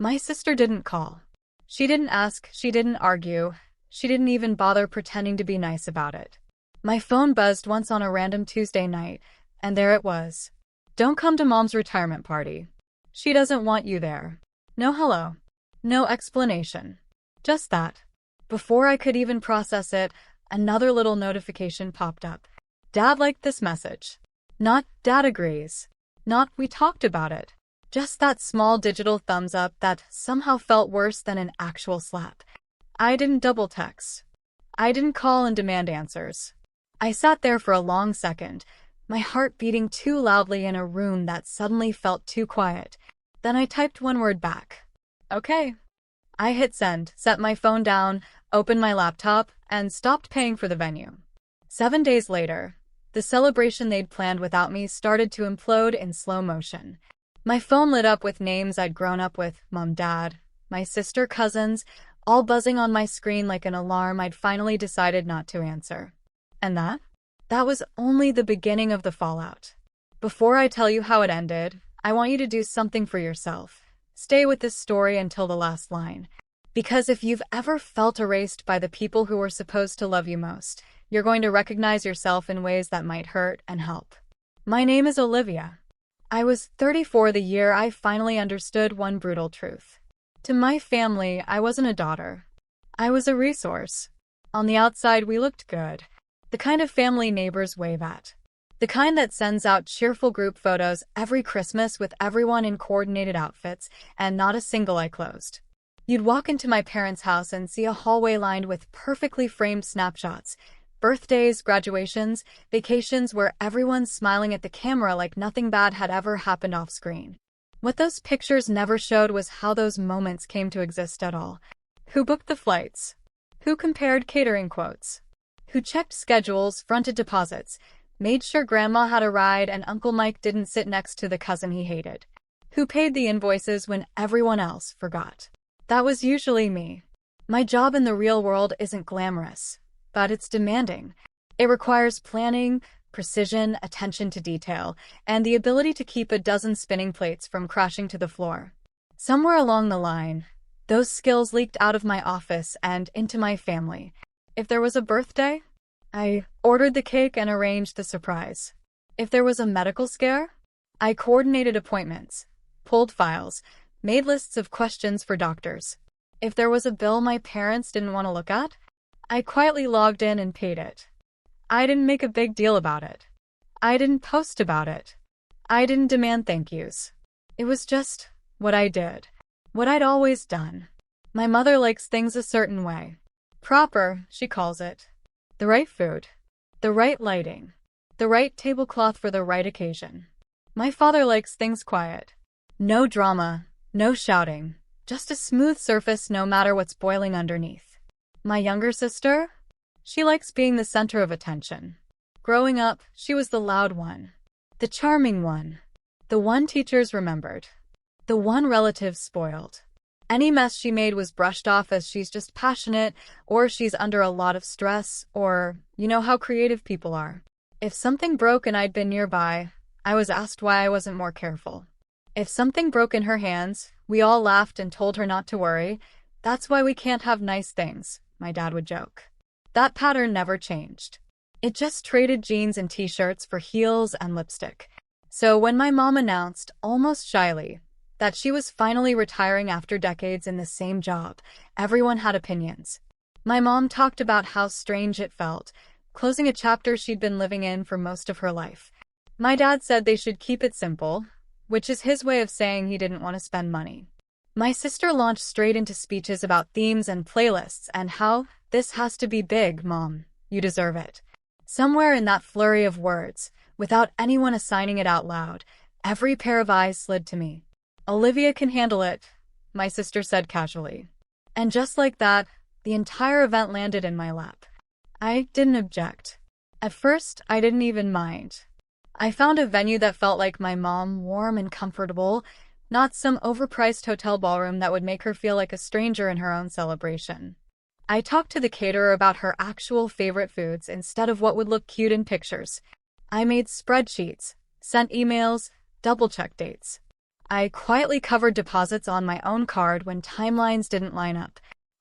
My sister didn't call. She didn't ask, she didn't argue, she didn't even bother pretending to be nice about it. My phone buzzed once on a random Tuesday night, and there it was. Don't come to Mom's retirement party. She doesn't want you there. No hello. No explanation. Just that. Before I could even process it, another little notification popped up. Dad liked this message. Not Dad agrees. Not we talked about it. Just that small digital thumbs up that somehow felt worse than an actual slap. I didn't double text. I didn't call and demand answers. I sat there for a long second, my heart beating too loudly in a room that suddenly felt too quiet. Then I typed one word back. Okay. I hit send, set my phone down, opened my laptop, and stopped paying for the venue. 7 days later, the celebration they'd planned without me started to implode in slow motion. My phone lit up with names I'd grown up with, Mom, Dad, my sister, cousins, all buzzing on my screen like an alarm I'd finally decided not to answer. And that was only the beginning of the fallout. Before I tell you how it ended, I want you to do something for yourself. Stay with this story until the last line. Because if you've ever felt erased by the people who were supposed to love you most, you're going to recognize yourself in ways that might hurt and help. My name is Olivia. I was 34 the year I finally understood one brutal truth. To my family, I wasn't a daughter. I was a resource. On the outside, we looked good. The kind of family neighbors wave at. The kind that sends out cheerful group photos every Christmas with everyone in coordinated outfits and not a single eye closed. You'd walk into my parents' house and see a hallway lined with perfectly framed snapshots. Birthdays, graduations, vacations where everyone's smiling at the camera like nothing bad had ever happened off screen. What those pictures never showed was how those moments came to exist at all. Who booked the flights? Who compared catering quotes? Who checked schedules, fronted deposits, made sure Grandma had a ride and Uncle Mike didn't sit next to the cousin he hated? Who paid the invoices when everyone else forgot? That was usually me. My job in the real world isn't glamorous, but it's demanding. It requires planning, precision, attention to detail, and the ability to keep a dozen spinning plates from crashing to the floor. Somewhere along the line, those skills leaked out of my office and into my family. If there was a birthday, I ordered the cake and arranged the surprise. If there was a medical scare, I coordinated appointments, pulled files, made lists of questions for doctors. If there was a bill my parents didn't want to look at, I quietly logged in and paid it. I didn't make a big deal about it. I didn't post about it. I didn't demand thank yous. It was just what I did. What I'd always done. My mother likes things a certain way. Proper, she calls it. The right food. The right lighting. The right tablecloth for the right occasion. My father likes things quiet. No drama, no shouting. Just a smooth surface no matter what's boiling underneath. My younger sister? She likes being the center of attention. Growing up, she was the loud one. The charming one. The one teachers remembered. The one relatives spoiled. Any mess she made was brushed off as she's just passionate, or she's under a lot of stress, or you know how creative people are. If something broke and I'd been nearby, I was asked why I wasn't more careful. If something broke in her hands, we all laughed and told her not to worry. That's why we can't have nice things, my dad would joke. That pattern never changed. It just traded jeans and t-shirts for heels and lipstick. So when my mom announced, almost shyly, that she was finally retiring after decades in the same job, everyone had opinions. My mom talked about how strange it felt, closing a chapter she'd been living in for most of her life. My dad said they should keep it simple, which is his way of saying he didn't want to spend money. My sister launched straight into speeches about themes and playlists and how, this has to be big, Mom. You deserve it. Somewhere in that flurry of words, without anyone assigning it out loud, every pair of eyes slid to me. Olivia can handle it, my sister said casually. And just like that, the entire event landed in my lap. I didn't object. At first, I didn't even mind. I found a venue that felt like my mom, warm and comfortable, not some overpriced hotel ballroom that would make her feel like a stranger in her own celebration. I talked to the caterer about her actual favorite foods instead of what would look cute in pictures. I made spreadsheets, sent emails, double-checked dates. I quietly covered deposits on my own card when timelines didn't line up.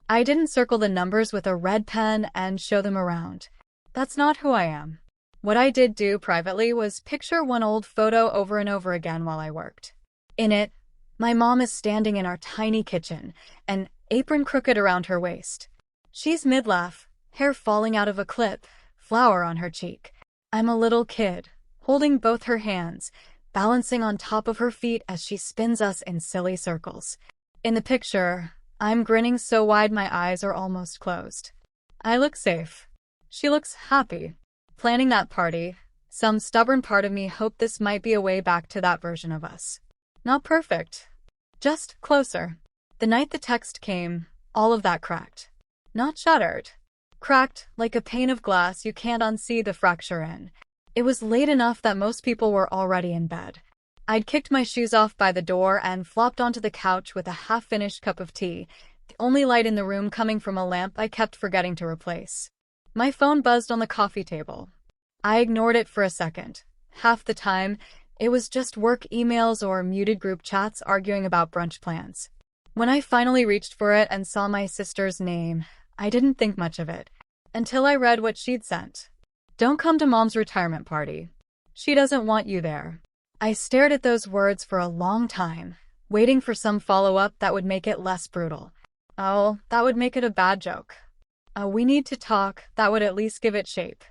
I didn't circle the numbers with a red pen and show them around. That's not who I am. What I did do privately was picture one old photo over and over again while I worked. In it, my mom is standing in our tiny kitchen, an apron crooked around her waist. She's mid-laugh, hair falling out of a clip, flour on her cheek. I'm a little kid, holding both her hands, balancing on top of her feet as she spins us in silly circles. In the picture, I'm grinning so wide my eyes are almost closed. I look safe. She looks happy. Planning that party, some stubborn part of me hoped this might be a way back to that version of us. Not perfect. Just closer. The night the text came, all of that cracked. Not shattered. Cracked, like a pane of glass you can't unsee the fracture in. It was late enough that most people were already in bed. I'd kicked my shoes off by the door and flopped onto the couch with a half-finished cup of tea, the only light in the room coming from a lamp I kept forgetting to replace. My phone buzzed on the coffee table. I ignored it for a second. Half the time, it was just work emails or muted group chats arguing about brunch plans. When I finally reached for it and saw my sister's name, I didn't think much of it, until I read what she'd sent. Don't come to Mom's retirement party. She doesn't want you there. I stared at those words for a long time, waiting for some follow-up that would make it less brutal. Oh, that would make it a bad joke. We need to talk, that would at least give it shape.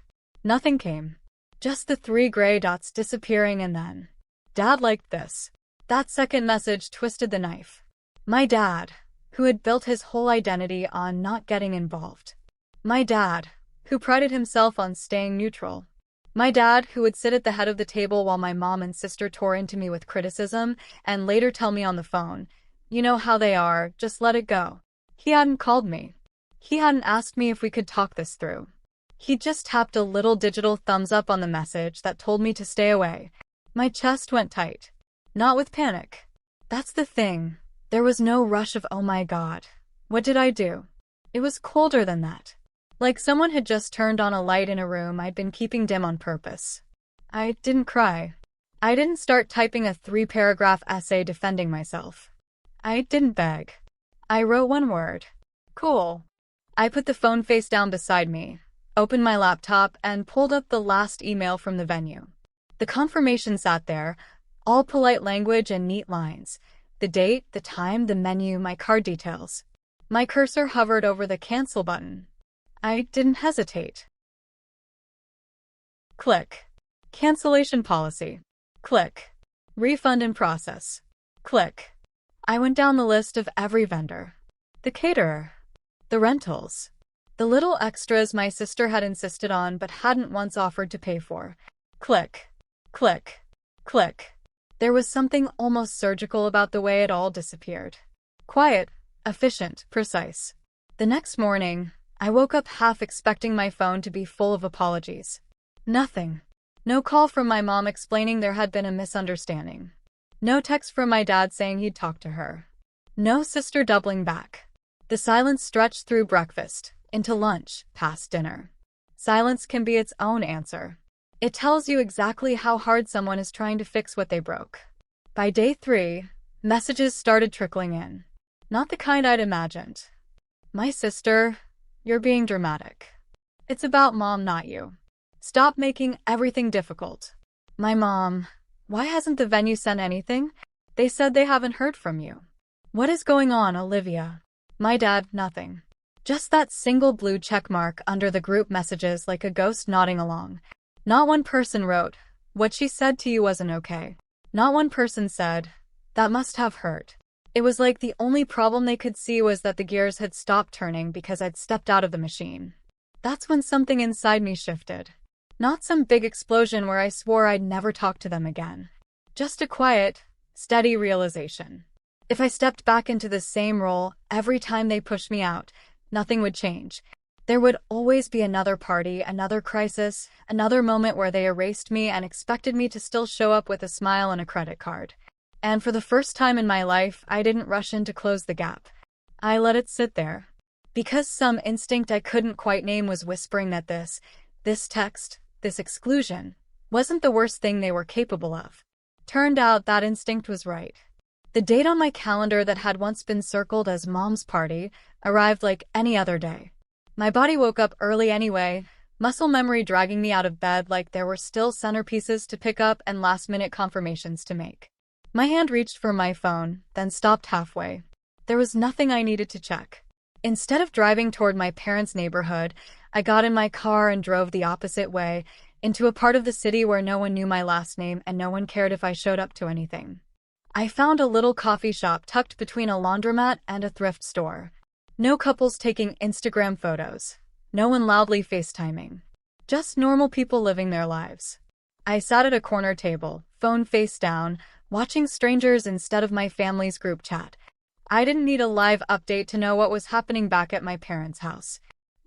Nothing came. Just the 3 gray dots disappearing and then. Dad liked this. That second message twisted the knife. My dad, who had built his whole identity on not getting involved. My dad, who prided himself on staying neutral. My dad, who would sit at the head of the table while my mom and sister tore into me with criticism and later tell me on the phone, "You know how they are, just let it go." He hadn't called me. He hadn't asked me if we could talk this through. He just tapped a little digital thumbs up on the message that told me to stay away. My chest went tight. Not with panic. That's the thing. There was no rush of oh my god. What did I do? It was colder than that. Like someone had just turned on a light in a room I'd been keeping dim on purpose. I didn't cry. I didn't start typing a 3-paragraph essay defending myself. I didn't beg. I wrote one word. Cool. I put the phone face down beside me, opened my laptop, and pulled up the last email from the venue. The confirmation sat there, all polite language and neat lines. The date, the time, the menu, my card details. My cursor hovered over the cancel button. I didn't hesitate. Click. Cancellation policy. Click. Refund in process. Click. I went down the list of every vendor. The caterer. The rentals. The little extras my sister had insisted on but hadn't once offered to pay for. Click. Click. Click. There was something almost surgical about the way it all disappeared. Quiet, efficient, precise. The next morning, I woke up half expecting my phone to be full of apologies. Nothing. No call from my mom explaining there had been a misunderstanding. No text from my dad saying he'd talked to her. No sister doubling back. The silence stretched through breakfast, into lunch, past dinner. Silence can be its own answer. It tells you exactly how hard someone is trying to fix what they broke. By day 3, messages started trickling in. Not the kind I'd imagined. My sister, you're being dramatic. It's about Mom, not you. Stop making everything difficult. My mom, why hasn't the venue sent anything? They said they haven't heard from you. What is going on, Olivia? My dad, nothing. Just that single blue check mark under the group messages like a ghost nodding along. Not one person wrote, "What she said to you wasn't okay." Not one person said, "That must have hurt." It was like the only problem they could see was that the gears had stopped turning because I'd stepped out of the machine. That's when something inside me shifted. Not some big explosion where I swore I'd never talk to them again. Just a quiet, steady realization. If I stepped back into the same role every time they pushed me out, nothing would change. There would always be another party, another crisis, another moment where they erased me and expected me to still show up with a smile and a credit card. And for the first time in my life, I didn't rush in to close the gap. I let it sit there. Because some instinct I couldn't quite name was whispering that this text, this exclusion, wasn't the worst thing they were capable of. Turned out that instinct was right. The date on my calendar that had once been circled as Mom's party arrived like any other day. My body woke up early anyway, muscle memory dragging me out of bed like there were still centerpieces to pick up and last-minute confirmations to make. My hand reached for my phone, then stopped halfway. There was nothing I needed to check. Instead of driving toward my parents' neighborhood, I got in my car and drove the opposite way, into a part of the city where no one knew my last name and no one cared if I showed up to anything. I found a little coffee shop tucked between a laundromat and a thrift store. No couples taking Instagram photos. No one loudly FaceTiming. Just normal people living their lives. I sat at a corner table, phone face down, watching strangers instead of my family's group chat. I didn't need a live update to know what was happening back at my parents' house.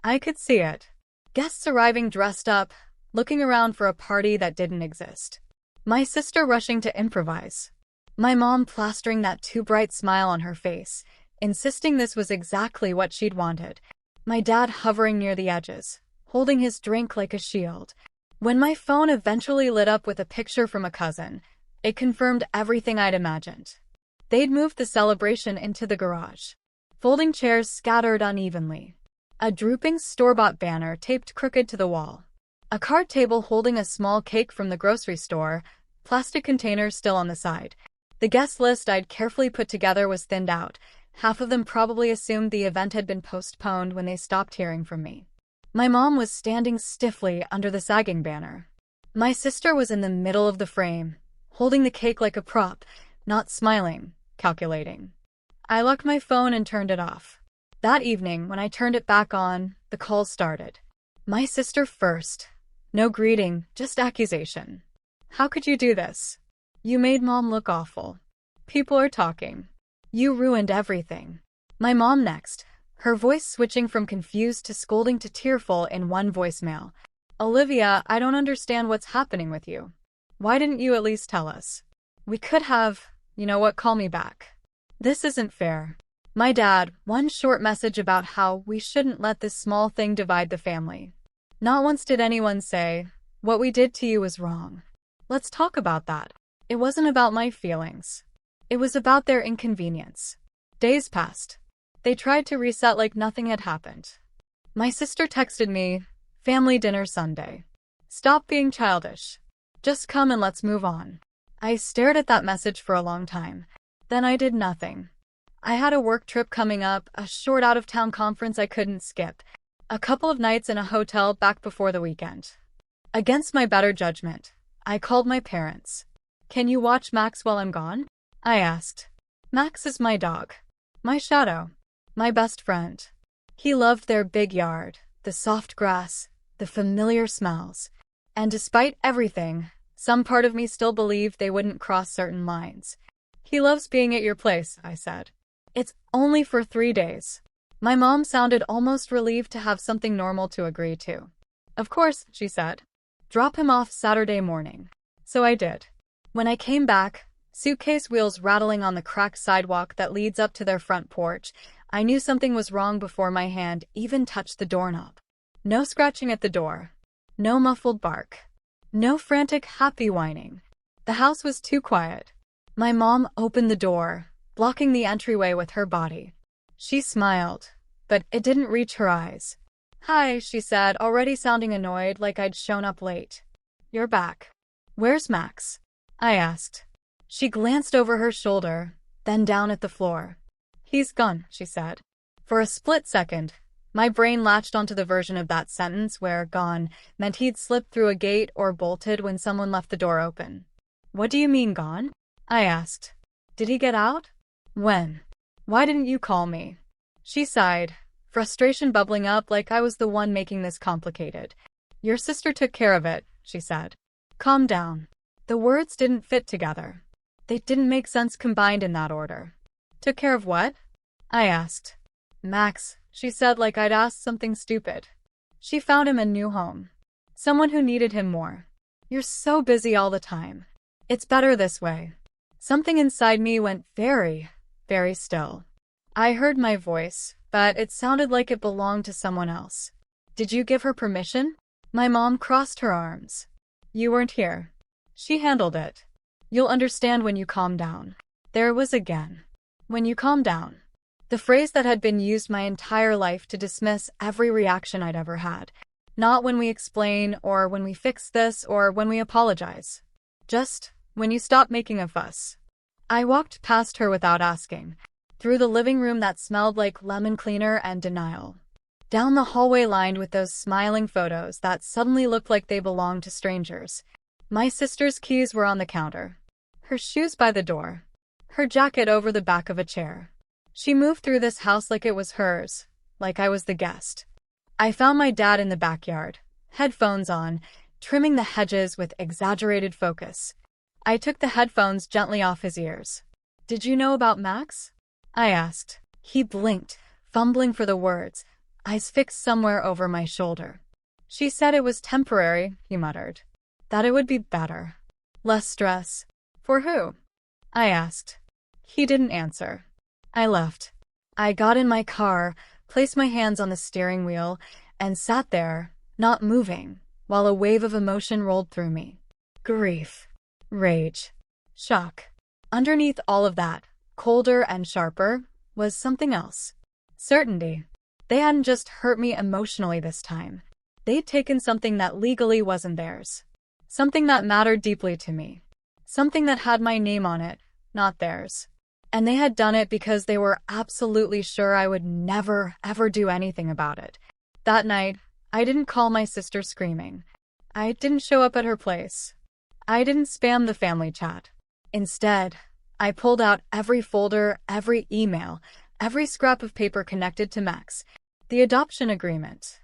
I could see it. Guests arriving dressed up, looking around for a party that didn't exist. My sister rushing to improvise. My mom plastering that too bright smile on her face, insisting this was exactly what she'd wanted. My dad hovering near the edges, holding his drink like a shield. When my phone eventually lit up with a picture from a cousin, it confirmed everything I'd imagined. They'd moved the celebration into the garage. Folding chairs scattered unevenly. A drooping store-bought banner taped crooked to the wall. A card table holding a small cake from the grocery store, plastic containers still on the side. The guest list I'd carefully put together was thinned out. Half of them probably assumed the event had been postponed when they stopped hearing from me. My mom was standing stiffly under the sagging banner. My sister was in the middle of the frame, holding the cake like a prop, not smiling, calculating. I locked my phone and turned it off. That evening, when I turned it back on, the calls started. My sister first. No greeting, just accusation. How could you do this? You made Mom look awful. People are talking. You ruined everything. My mom next, her voice switching from confused to scolding to tearful in one voicemail. Olivia, I don't understand what's happening with you. Why didn't you at least tell us? We could have, call me back. This isn't fair. My dad, one short message about how we shouldn't let this small thing divide the family. Not once did anyone say, what we did to you was wrong. Let's talk about that. It wasn't about my feelings. It was about their inconvenience. Days passed. They tried to reset like nothing had happened. My sister texted me, family dinner Sunday. Stop being childish. Just come and let's move on. I stared at that message for a long time. Then I did nothing. I had a work trip coming up, a short out-of-town conference I couldn't skip, a couple of nights in a hotel back before the weekend. Against my better judgment, I called my parents. Can you watch Max while I'm gone? I asked. Max is my dog. My shadow. My best friend. He loved their big yard, the soft grass, the familiar smells. And despite everything, some part of me still believed they wouldn't cross certain lines. He loves being at your place, I said. It's only for 3 days. My mom sounded almost relieved to have something normal to agree to. Of course, she said. Drop him off Saturday morning. So I did. When I came back, suitcase wheels rattling on the cracked sidewalk that leads up to their front porch, I knew something was wrong before my hand even touched the doorknob. No scratching at the door. No muffled bark. No frantic happy whining. The house was too quiet. My mom opened the door, blocking the entryway with her body. She smiled, but it didn't reach her eyes. Hi, she said, already sounding annoyed like I'd shown up late. You're back. Where's Max? I asked. She glanced over her shoulder, then down at the floor. He's gone, she said. For a split second, my brain latched onto the version of that sentence where gone meant he'd slipped through a gate or bolted when someone left the door open. What do you mean gone? I asked. Did he get out? When? Why didn't you call me? She sighed, frustration bubbling up like I was the one making this complicated. Your sister took care of it, she said. Calm down. The words didn't fit together. They didn't make sense combined in that order. Took care of what? I asked. Max, she said like I'd asked something stupid. She found him a new home. Someone who needed him more. You're so busy all the time. It's better this way. Something inside me went very, very still. I heard my voice, but it sounded like it belonged to someone else. Did you give her permission? My mom crossed her arms. You weren't here. She handled it. You'll understand when you calm down. There it was again. When you calm down. The phrase that had been used my entire life to dismiss every reaction I'd ever had. Not when we explain, or when we fix this, or when we apologize. Just when you stop making a fuss. I walked past her without asking, through the living room that smelled like lemon cleaner and denial. Down the hallway lined with those smiling photos that suddenly looked like they belonged to strangers. My sister's keys were on the counter. Her shoes by the door. Her jacket over the back of a chair. She moved through this house like it was hers, like I was the guest. I found my dad in the backyard, headphones on, trimming the hedges with exaggerated focus. I took the headphones gently off his ears. "Did you know about Max?" I asked. He blinked, fumbling for the words, eyes fixed somewhere over my shoulder. "She said it was temporary," he muttered. "That it would be better. Less stress." "For who?" I asked. He didn't answer. I left. I got in my car, placed my hands on the steering wheel, and sat there, not moving, while a wave of emotion rolled through me. Grief. Rage. Shock. Underneath all of that, colder and sharper, was something else. Certainty. They hadn't just hurt me emotionally this time. They'd taken something that legally wasn't theirs. Something that mattered deeply to me. Something that had my name on it, not theirs. And they had done it because they were absolutely sure I would never, ever do anything about it. That night, I didn't call my sister screaming. I didn't show up at her place. I didn't spam the family chat. Instead, I pulled out every folder, every email, every scrap of paper connected to Max, the adoption agreement,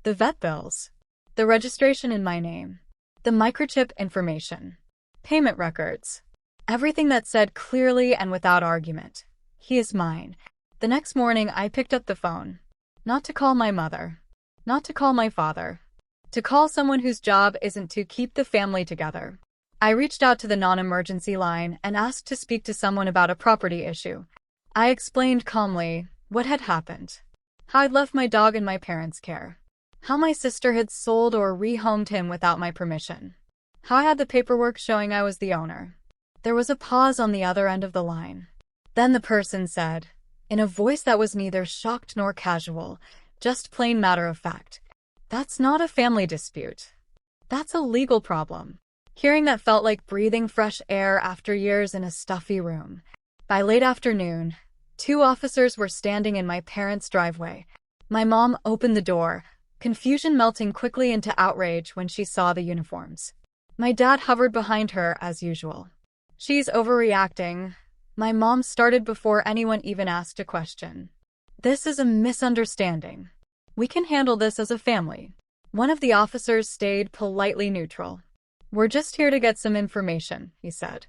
the vet bills, the registration in my name, the microchip information, payment records. Everything that said clearly and without argument, "He is mine." The next morning, I picked up the phone. Not to call my mother. Not to call my father. To call someone whose job isn't to keep the family together. I reached out to the non-emergency line and asked to speak to someone about a property issue. I explained calmly what had happened. How I'd left my dog in my parents' care. How my sister had sold or rehomed him without my permission. How I had the paperwork showing I was the owner. There was a pause on the other end of the line. Then the person said, in a voice that was neither shocked nor casual, just plain matter of fact, "That's not a family dispute. That's a legal problem." Hearing that felt like breathing fresh air after years in a stuffy room. By late afternoon, 2 officers were standing in my parents' driveway. My mom opened the door, confusion melting quickly into outrage when she saw the uniforms. My dad hovered behind her as usual. "She's overreacting." My mom started before anyone even asked a question. "This is a misunderstanding. We can handle this as a family." One of the officers stayed politely neutral. "We're just here to get some information," he said.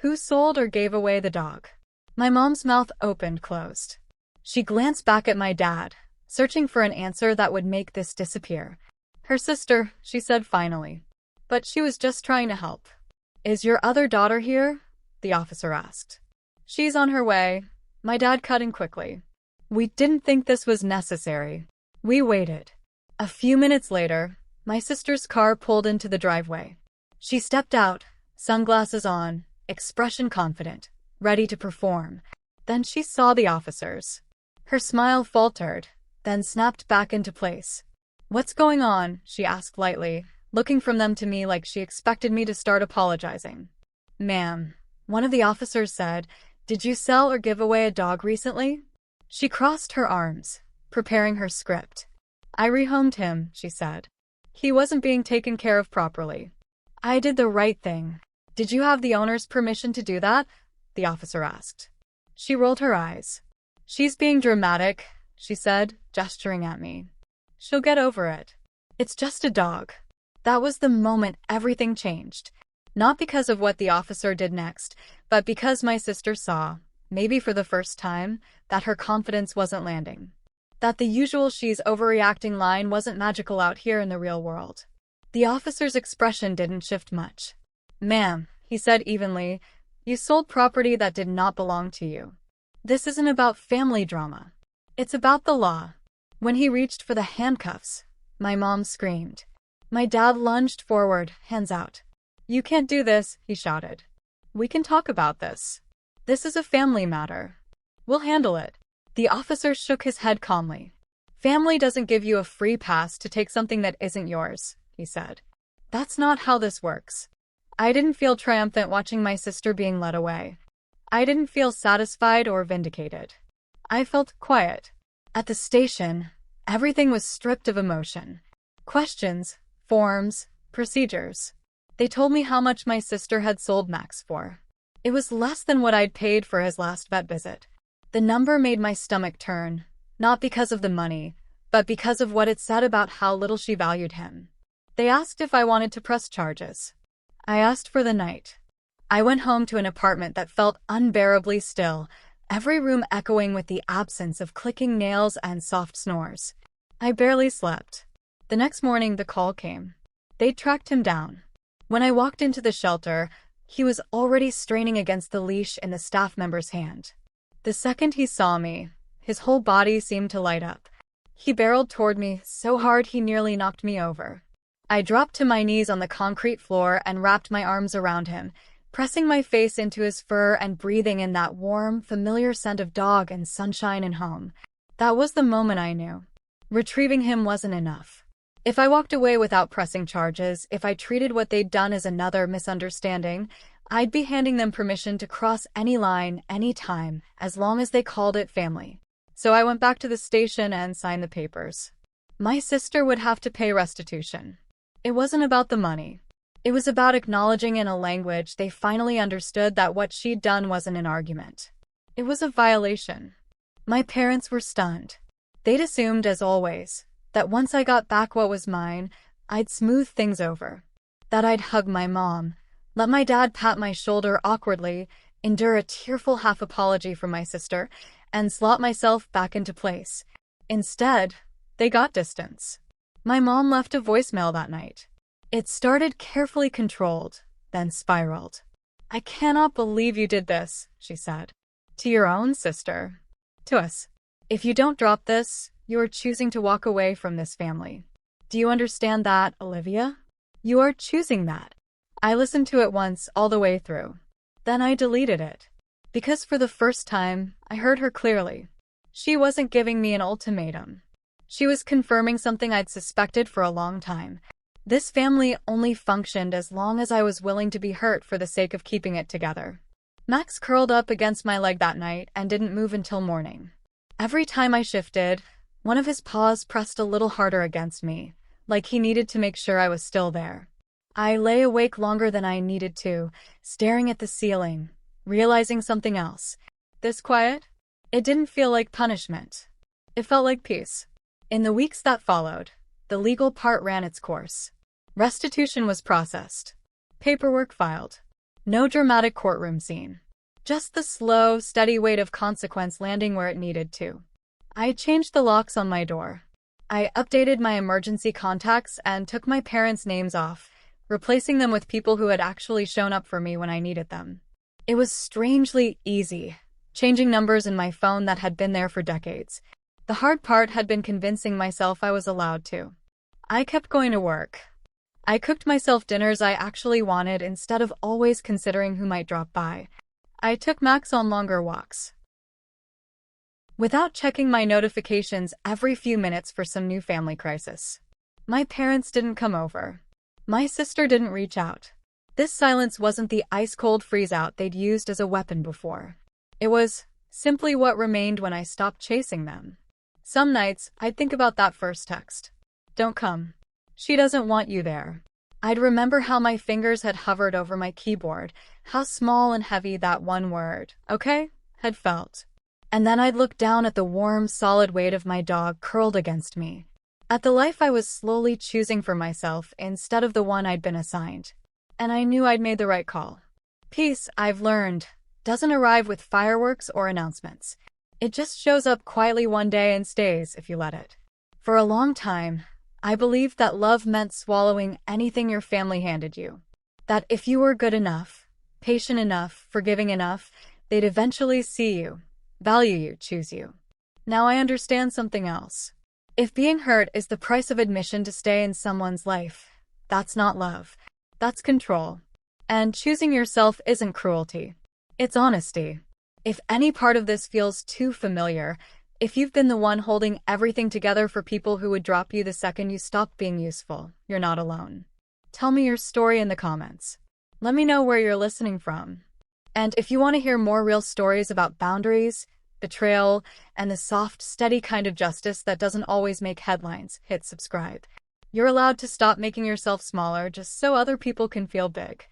"Who sold or gave away the dog?" My mom's mouth opened-closed. She glanced back at my dad, searching for an answer that would make this disappear. "Her sister," she said finally. "But she was just trying to help." "Is your other daughter here?" the officer asked. "She's on her way." My dad cut in quickly. "We didn't think this was necessary." We waited. A few minutes later, my sister's car pulled into the driveway. She stepped out, sunglasses on, expression confident, ready to perform. Then she saw the officers. Her smile faltered, then snapped back into place. "What's going on?" she asked lightly, looking from them to me like she expected me to start apologizing. "Ma'am," one of the officers said, "did you sell or give away a dog recently?" She crossed her arms, preparing her script. "I rehomed him," she said. "He wasn't being taken care of properly. I did the right thing." "Did you have the owner's permission to do that?" the officer asked. She rolled her eyes. "She's being dramatic," she said, gesturing at me. "She'll get over it. It's just a dog." That was the moment everything changed. Not because of what the officer did next, but because my sister saw, maybe for the first time, that her confidence wasn't landing. That the usual "she's overreacting" line wasn't magical out here in the real world. The officer's expression didn't shift much. "Ma'am," he said evenly, "you sold property that did not belong to you. This isn't about family drama. It's about the law." When he reached for the handcuffs, my mom screamed. My dad lunged forward, hands out. "You can't do this," he shouted. "We can talk about this." This is a family matter. We'll handle it. The officer shook his head calmly. Family doesn't give you a free pass to take something that isn't yours, he said. That's not how this works. I didn't feel triumphant watching my sister being led away. I didn't feel satisfied or vindicated. I felt quiet. At the station, everything was stripped of emotion. Questions, forms, procedures. They told me how much my sister had sold Max for. It was less than what I'd paid for his last vet visit. The number made my stomach turn, not because of the money, but because of what it said about how little she valued him. They asked if I wanted to press charges. I asked for the night. I went home to an apartment that felt unbearably still, every room echoing with the absence of clicking nails and soft snores. I barely slept. The next morning, the call came. They'd tracked him down. When I walked into the shelter, he was already straining against the leash in the staff member's hand. The second he saw me, his whole body seemed to light up. He barreled toward me so hard he nearly knocked me over. I dropped to my knees on the concrete floor and wrapped my arms around him, pressing my face into his fur and breathing in that warm, familiar scent of dog and sunshine and home. That was the moment I knew. Retrieving him wasn't enough. If I walked away without pressing charges, if I treated what they'd done as another misunderstanding, I'd be handing them permission to cross any line, any time, as long as they called it family. So I went back to the station and signed the papers. My sister would have to pay restitution. It wasn't about the money. It was about acknowledging in a language they finally understood that what she'd done wasn't an argument. It was a violation. My parents were stunned. They'd assumed, as always, that once I got back what was mine, I'd smooth things over. That I'd hug my mom, let my dad pat my shoulder awkwardly, endure a tearful half-apology from my sister, and slot myself back into place. Instead, they got distance. My mom left a voicemail that night. It started carefully controlled, then spiraled. "I cannot believe you did this," she said. "To your own sister. To us. If you don't drop this, you are choosing to walk away from this family. Do you understand that, Olivia? You are choosing that." I listened to it once, all the way through. Then I deleted it. Because for the first time, I heard her clearly. She wasn't giving me an ultimatum. She was confirming something I'd suspected for a long time. This family only functioned as long as I was willing to be hurt for the sake of keeping it together. Max curled up against my leg that night and didn't move until morning. Every time I shifted, one of his paws pressed a little harder against me, like he needed to make sure I was still there. I lay awake longer than I needed to, staring at the ceiling, realizing something else. This quiet? It didn't feel like punishment. It felt like peace. In the weeks that followed, the legal part ran its course. Restitution was processed. Paperwork filed. No dramatic courtroom scene. Just the slow, steady weight of consequence landing where it needed to. I changed the locks on my door. I updated my emergency contacts and took my parents' names off, replacing them with people who had actually shown up for me when I needed them. It was strangely easy, changing numbers in my phone that had been there for decades. The hard part had been convincing myself I was allowed to. I kept going to work. I cooked myself dinners I actually wanted instead of always considering who might drop by. I took Max on longer walks. Without checking my notifications every few minutes for some new family crisis. My parents didn't come over. My sister didn't reach out. This silence wasn't the ice-cold freeze-out they'd used as a weapon before. It was simply what remained when I stopped chasing them. Some nights, I'd think about that first text. "Don't come. She doesn't want you there." I'd remember how my fingers had hovered over my keyboard, how small and heavy that one word, "okay," had felt. And then I'd look down at the warm, solid weight of my dog curled against me. At the life I was slowly choosing for myself instead of the one I'd been assigned. And I knew I'd made the right call. Peace, I've learned, doesn't arrive with fireworks or announcements. It just shows up quietly one day and stays if you let it. For a long time, I believed that love meant swallowing anything your family handed you. That if you were good enough, patient enough, forgiving enough, they'd eventually see you, value you, choose you. Now I understand something else. If being hurt is the price of admission to stay in someone's life, that's not love. That's control. And choosing yourself isn't cruelty. It's honesty. If any part of this feels too familiar, if you've been the one holding everything together for people who would drop you the second you stop being useful, you're not alone. Tell me your story in the comments. Let me know where you're listening from. And if you want to hear more real stories about boundaries, betrayal, and the soft, steady kind of justice that doesn't always make headlines, hit subscribe. You're allowed to stop making yourself smaller just so other people can feel big.